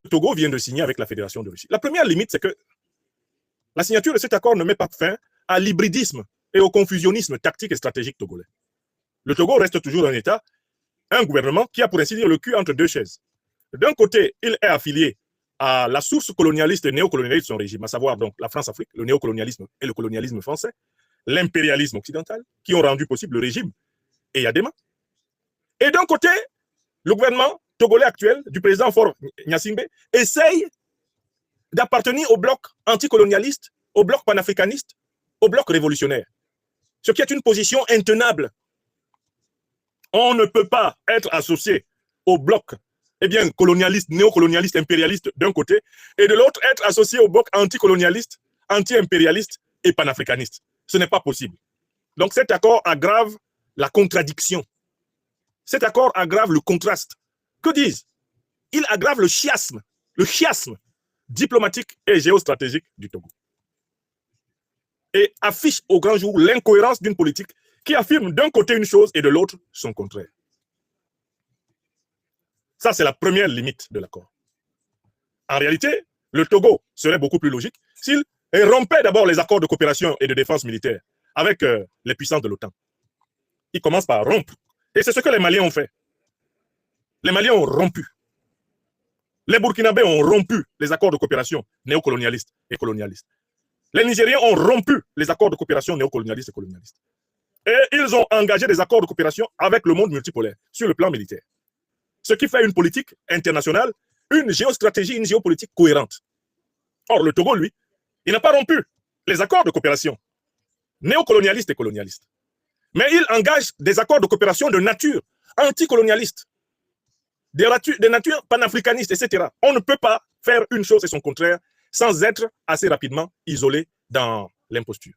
le Togo vient de signer avec la Fédération de Russie. La première limite, c'est que la signature de cet accord ne met pas fin à l'hybridisme et au confusionnisme tactique et stratégique togolais. Le Togo reste toujours un État, un gouvernement qui a pour ainsi dire le cul entre deux chaises. D'un côté, il est affilié à la source colonialiste et néocolonialiste de son régime, à savoir donc la France-Afrique, le néocolonialisme et le colonialisme français, l'impérialisme occidental, qui ont rendu possible le régime et Yadema. Et d'un côté, le gouvernement togolais actuel du président Faure Gnassingbé essaye d'appartenir au bloc anticolonialiste, au bloc panafricaniste, au bloc révolutionnaire. Ce qui est une position intenable. On ne peut pas être associé au bloc colonialiste, néocolonialiste, impérialiste d'un côté, et de l'autre être associé au bloc anticolonialiste, anti-impérialiste et panafricaniste. Ce n'est pas possible. Donc cet accord aggrave la contradiction. Cet accord aggrave le contraste. Que disent? Il aggrave le chiasme diplomatique et géostratégique du Togo. Et affiche au grand jour l'incohérence d'une politique qui affirme d'un côté une chose et de l'autre son contraire. Ça, c'est la première limite de l'accord. En réalité, le Togo serait beaucoup plus logique s'il rompait d'abord les accords de coopération et de défense militaire avec les puissances de l'OTAN. Il commence par rompre. Et c'est ce que les Maliens ont fait. Les Maliens ont rompu. Les Burkinabés ont rompu les accords de coopération néocolonialistes et colonialistes. Les Nigériens ont rompu les accords de coopération néocolonialistes et colonialistes. Et ils ont engagé des accords de coopération avec le monde multipolaire sur le plan militaire. Ce qui fait une politique internationale, une géostratégie, une géopolitique cohérente. Or, le Togo, lui, il n'a pas rompu les accords de coopération néocolonialistes et colonialistes. Mais il engage des accords de coopération de nature anticolonialiste, des natures panafricanistes, etc. On ne peut pas faire une chose et son contraire sans être assez rapidement isolé dans l'imposture.